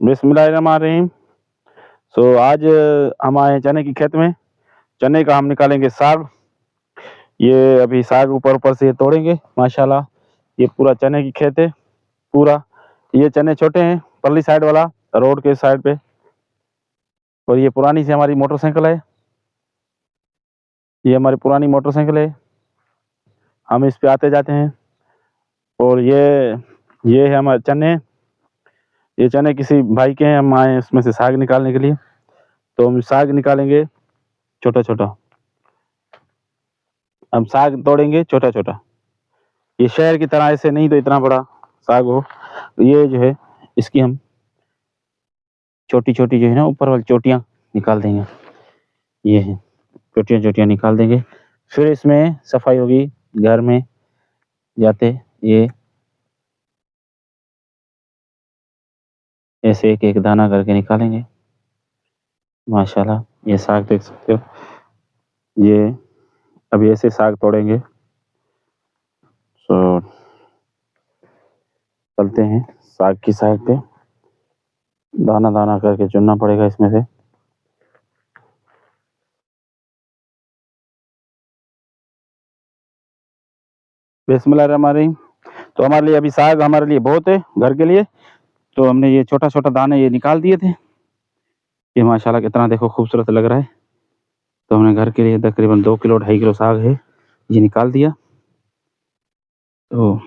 बिस्मिल्लाहिर्रहमानिर्रहीम। आज हम आए हैं चने की खेत में। चने का हम निकालेंगे साग। ये अभी साग ऊपर ऊपर से ये तोड़ेंगे माशाल्लाह। ये पूरा चने की खेत है पूरा। ये चने छोटे हैं, परली साइड वाला रोड के साइड पे। और ये पुरानी सी हमारी मोटरसाइकिल है। ये हमारी पुरानी मोटरसाइकिल है, हम इस पे आते जाते हैं। और ये है हमारे चने। ये चने किसी भाई के हैं, हम आए हैं उसमें से साग निकालने के लिए। तो हम साग निकालेंगे छोटा छोटा। हम साग तोड़ेंगे छोटा छोटा। ये शहर की तरह ऐसे नहीं तो इतना बड़ा साग हो। ये जो है इसकी हम छोटी छोटी जो है ना ऊपर वाली चोटियाँ निकाल देंगे। ये है चोटियाँ चोटियाँ निकाल देंगे। फिर इसमें सफाई होगी घर में जाते। ये ऐसे एक एक दाना करके निकालेंगे माशाल्लाह। ये साग देख सकते हो। ये अभी ऐसे साग तोड़ेंगे। तो चलते हैं साग की साइड पे। दाना दाना करके चुनना पड़ेगा इसमें से। बिस्मिल्लाहिर्रहमानिर्रहीम। तो हमारे लिए अभी साग हमारे लिए बहुत है घर के लिए। तो हमने ये छोटा छोटा दाने ये निकाल दिए थे। ये माशाल्लाह कितना देखो खूबसूरत लग रहा है। तो हमने घर के लिए तकरीबन 2 किलो 2.5 किलो साग है, ये निकाल दिया। तो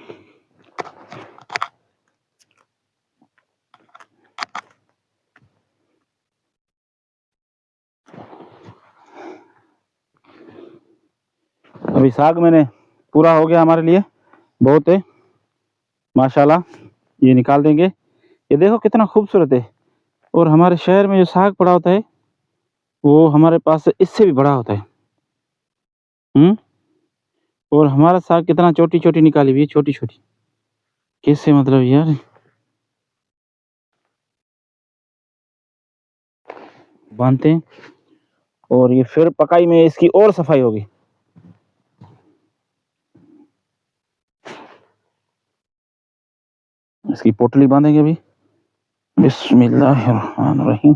अभी साग मैंने पूरा हो गया हमारे लिए, बहुत है माशाल्लाह। ये निकाल देंगे। ये देखो कितना खूबसूरत है। और हमारे शहर में जो साग पड़ा होता है वो हमारे पास इससे भी बड़ा होता है। और हमारा साग कितना छोटी छोटी निकाली हुई है, छोटी छोटी। कैसे मतलब यार बांधते हैं। और ये फिर पकाई में इसकी और सफाई होगी। इसकी पोटली बांधेंगे अभी। बिस्मिल्लाहिर्रहमानिर्रहीम।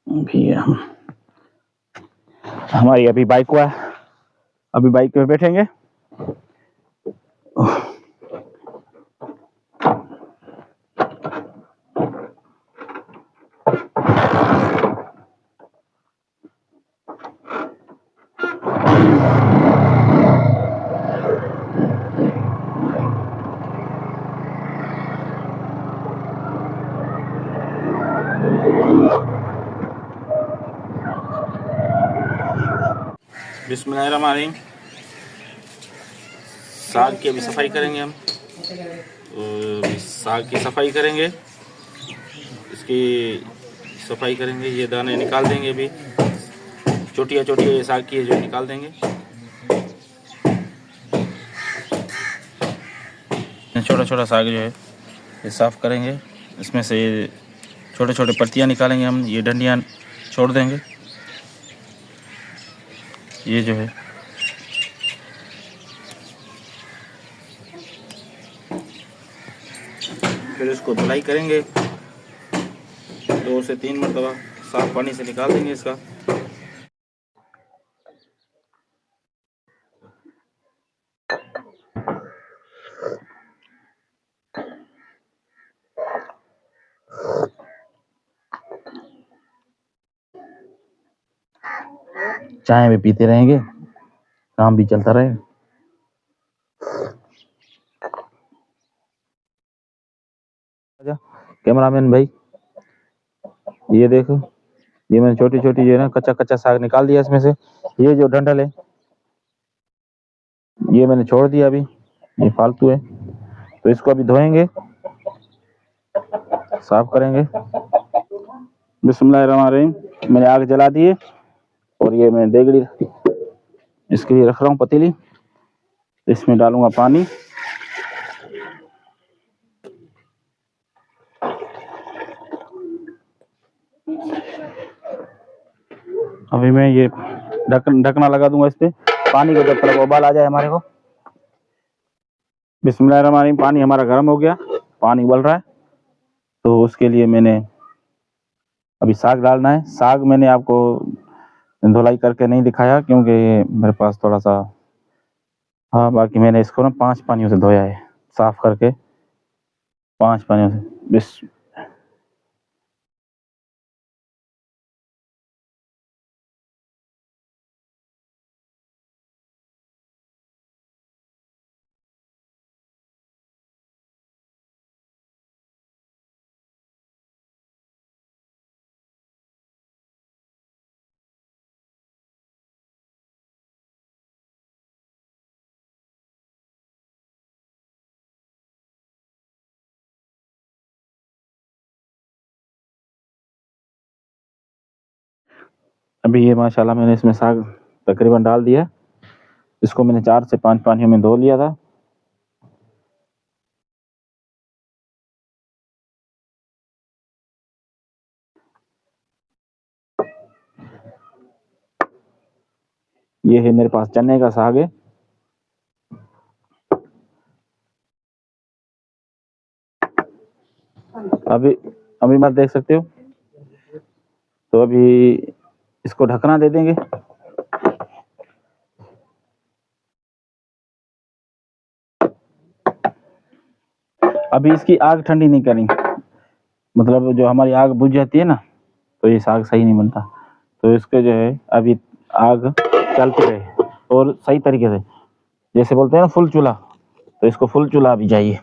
अभी हमारी अभी बाइक हुआ है, अभी बाइक पे बैठेंगे। बिस्मिल्लाहिर्रहमानिर्रहीम। साग की अभी सफाई करेंगे हम। तो साग की सफाई करेंगे, इसकी सफाई करेंगे। ये दाने निकाल देंगे अभी। चोटियाँ चोटियाँ ये साग की है जो निकाल देंगे। छोटा छोटा साग जो है ये साफ़ करेंगे। इसमें से छोटे छोटे पत्तियाँ निकालेंगे हम। ये डंडियाँ छोड़ देंगे। ये जो है फिर इसको धुलाई करेंगे 2 से 3 मरतबा। साफ पानी से निकाल देंगे इसका। चाय भी पीते रहेंगे, काम भी चलता रहे। कैमरामैन भाई ये देखो, ये मैंने छोटी छोटी जो है ना कच्चा कच्चा साग निकाल दिया इसमें से। ये जो डंठल है ये मैंने छोड़ दिया अभी, ये फालतू है। तो इसको अभी धोएंगे, साफ करेंगे। बिस्मिल्लाहिर्रहमानिर्रहीम। मैंने आग जला दी है और ये मैं देगड़ी इसके लिए रख रहा हूँ पतीली। इसमें डालूंगा पानी। अभी मैं ये ढक्कना लगा दूंगा इस पे। पानी को जब तक उबाल आ जाए हमारे को बिस्मिल्लाहिर्रहमानिर्रहीम। पानी हमारा गर्म हो गया, पानी उबल रहा है, तो उसके लिए मैंने अभी साग डालना है। साग मैंने आपको धुलाई करके नहीं दिखाया क्योंकि मेरे पास थोड़ा सा, हाँ, बाकी मैंने इसको ना 5 पानियों से धोया है, साफ करके 5 पानियों से। अभी ये माशाल्लाह मैंने इसमें साग तकरीबन डाल दिया। इसको मैंने 4 से 5 पानियों में धो लिया था। ये है मेरे पास चने का साग है। अभी अभी मत देख सकते हो, तो अभी इसको ढकना दे देंगे। अभी इसकी आग ठंडी नहीं करनी, मतलब जो हमारी आग बुझ जाती है ना, तो ये साग सही नहीं बनता। तो इसके जो है अभी आग चलती रहे और सही तरीके से, जैसे बोलते हैं ना फुल चूल्हा, तो इसको फुल चूल्हा भी चाहिए।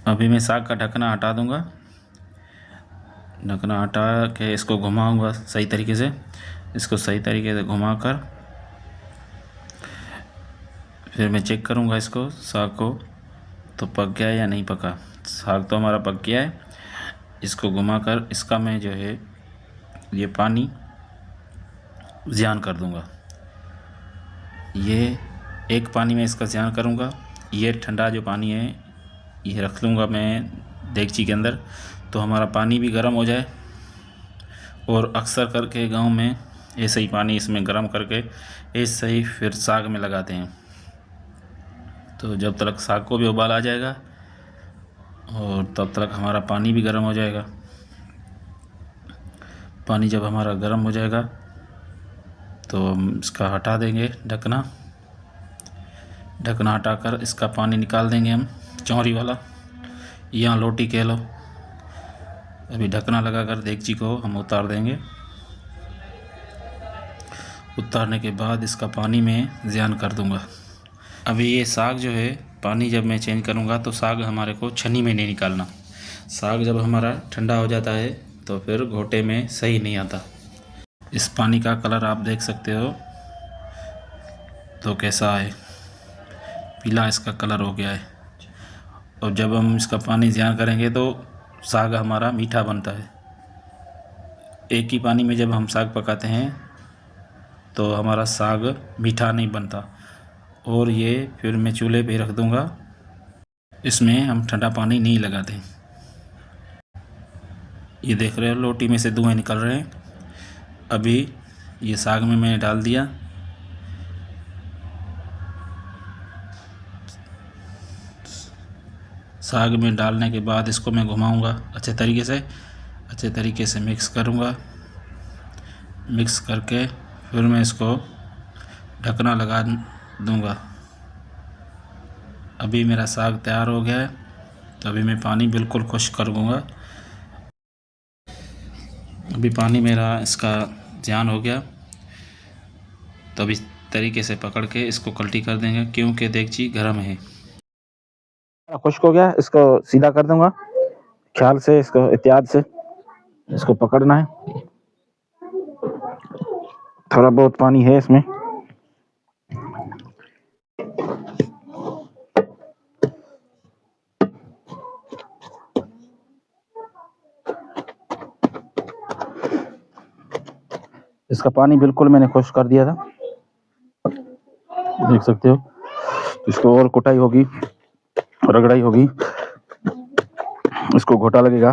अभी मैं साग का ढकना हटा दूंगा। ढकना हटा के इसको घुमाऊंगा सही तरीके से। इसको सही तरीके से घुमाकर फिर मैं चेक करूंगा इसको, साग को, तो पक गया या नहीं पका। साग तो हमारा पक गया है। इसको घुमाकर इसका मैं जो है ये पानी ज़ियान कर दूंगा। ये एक पानी में इसका ज़ियान करूंगा। ये ठंडा जो पानी है ये रख लूँगा मैं देगची के अंदर, तो हमारा पानी भी गर्म हो जाए। और अक्सर करके गांव में ऐसे ही पानी इसमें गर्म करके ऐसे ही फिर साग में लगाते हैं। तो जब तक साग को भी उबाल आ जाएगा और तब तक हमारा पानी भी गर्म हो जाएगा। पानी जब हमारा गर्म हो जाएगा तो हम इसका हटा देंगे ढकना। ढकना हटाकर इसका पानी निकाल देंगे हम, चौंरी वाला या लोटी कह लो। अभी ढकना लगाकर देगची को हम उतार देंगे। उतारने के बाद इसका पानी में ज़ियान कर दूंगा। अभी ये साग जो है पानी जब मैं चेंज करूंगा तो साग हमारे को छन्नी में नहीं निकालना। साग जब हमारा ठंडा हो जाता है तो फिर घोटे में सही नहीं आता। इस पानी का कलर आप देख सकते हो तो कैसा है, पीला इसका कलर हो गया है। और जब हम इसका पानी ज़ियान करेंगे तो साग हमारा मीठा बनता है। एक ही पानी में जब हम साग पकाते हैं तो हमारा साग मीठा नहीं बनता। और ये फिर मैं चूल्हे पे रख दूंगा। इसमें हम ठंडा पानी नहीं लगाते। ये देख रहे हो लोटी में से धुएँ निकल रहे हैं। अभी ये साग में मैंने डाल दिया। साग में डालने के बाद इसको मैं घुमाऊंगा अच्छे तरीके से मिक्स करूंगा। मिक्स करके फिर मैं इसको ढकना लगा दूंगा। अभी मेरा साग तैयार हो गया है, तो अभी मैं पानी बिल्कुल खुश्क कर दूंगा। अभी पानी मेरा इसका ज़ियान हो गया, तो अभी तरीके से पकड़ के इसको कल्टी कर देंगे क्योंकि देगची गर्म है। खुश्क हो गया, इसको सीधा कर दूंगा। ख्याल से इसको एहतियात से इसको पकड़ना है। थोड़ा बहुत पानी है इसमें। इसका पानी बिल्कुल मैंने खुश्क कर दिया था, देख सकते हो। इसको और कुटाई होगी, रगड़ाई होगी, इसको घोटा लगेगा।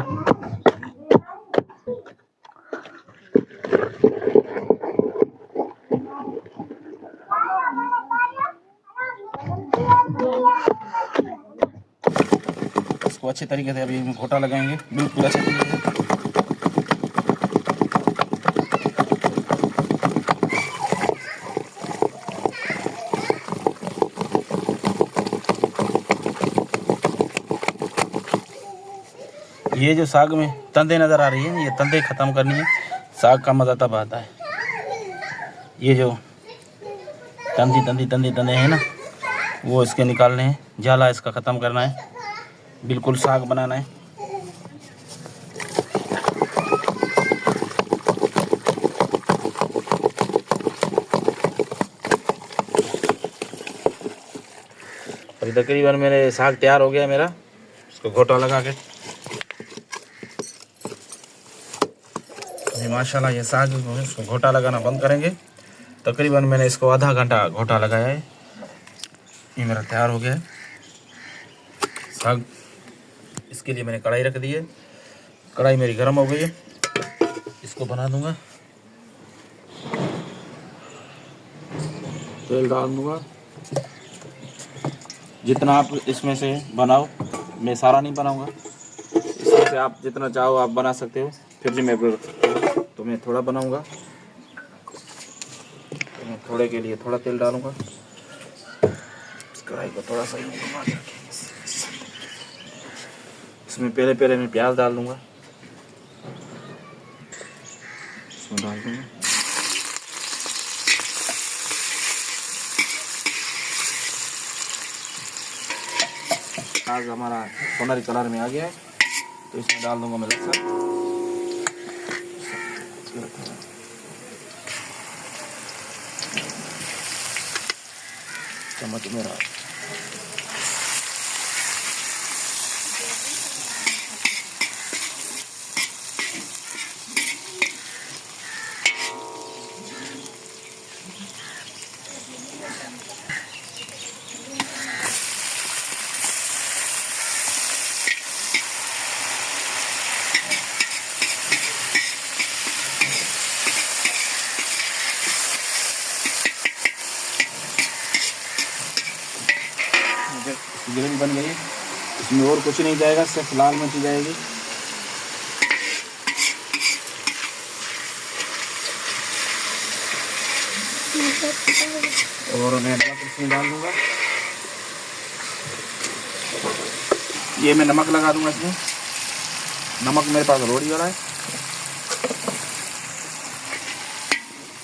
इसको अच्छे तरीके से अभी घोटा लगाएंगे, बिल्कुल अच्छे तरीके से। ये जो साग में तंदे नज़र आ रही है, ये तंदे ख़त्म करनी है। साग का मज़ा तब आता है। ये जो तंदे हैं ना, वो इसके निकालने हैं। जाला इसका ख़त्म करना है, बिल्कुल साग बनाना है। अभी तकरीबन मेरे साग तैयार हो गया मेरा। इसको घोटा लगा के माशाल्लाह ये साग इसको घोटा लगाना बंद करेंगे। तकरीबन मैंने इसको आधा घंटा घोटा लगाया है। ये मेरा तैयार हो गया है साग। इसके लिए मैंने कढ़ाई रख दी है। कढ़ाई मेरी गर्म हो गई है, इसको बना दूंगा। तेल डाल दूंगा, जितना आप इसमें से बनाओ, मैं सारा नहीं बनाऊंगा। इसमें से आप जितना चाहो आप बना सकते हो। फिर भी मैं थोड़ा बनाऊंगा, तो मैं थोड़े के लिए थोड़ा तेल डालूंगा। इस कढ़ाई को थोड़ा सा इसमें पहले मैं प्याज डाल दूंगा। इसमें डाल दूंगा। प्याज हमारा सोनरी कलर में आ गया है, तो इसमें डाल दूंगा मैं लहसुन। चम्मच मेरा ग्रेवी बन गई है। इसमें और कुछ नहीं जाएगा, सिर्फ लाल मिर्च जाएगी। और मैं नमक इसमें डाल दूंगा। ये मैं नमक लगा दूंगा इसमें। नमक मेरे पास रोड़ी वाला है।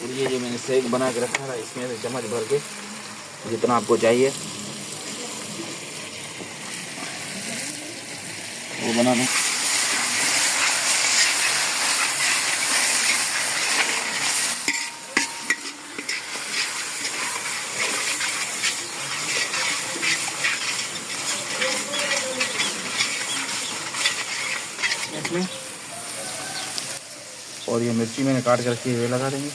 और ये जो मैंने सेक बना के रखा था, इसमें से चम्मच भर के जितना आपको चाहिए वो बना दूँ। इसमें और ये मिर्ची मैंने काट के रखी है, वे लगा देंगे।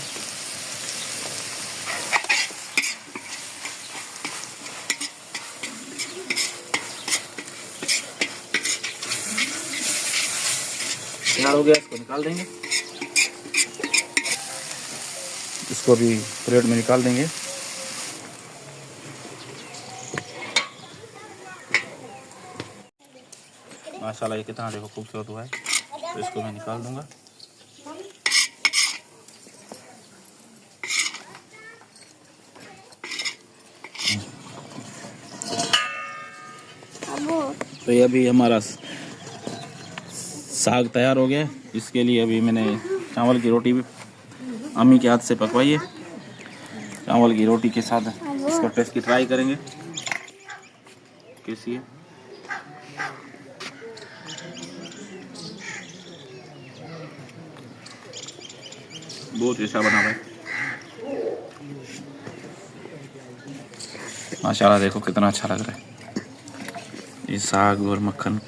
तैयार हो गया, इसको निकाल देंगे। इसको भी प्लेट में निकाल देंगे। माशाल्लाह ये कितना देखो खूबसूरत हुआ है। तो इसको मैं निकाल दूंगा। तो ये अभी हमारा साग तैयार हो गया। इसके लिए अभी मैंने चावल की रोटी भी अम्मी के हाथ से पकवाई है। चावल की रोटी के साथ इसको टेस्ट की ट्राई करेंगे कैसी है। बहुत अच्छा बना हुआ है माशाल्लाह। देखो कितना अच्छा लग रहा है ये साग और मक्खन।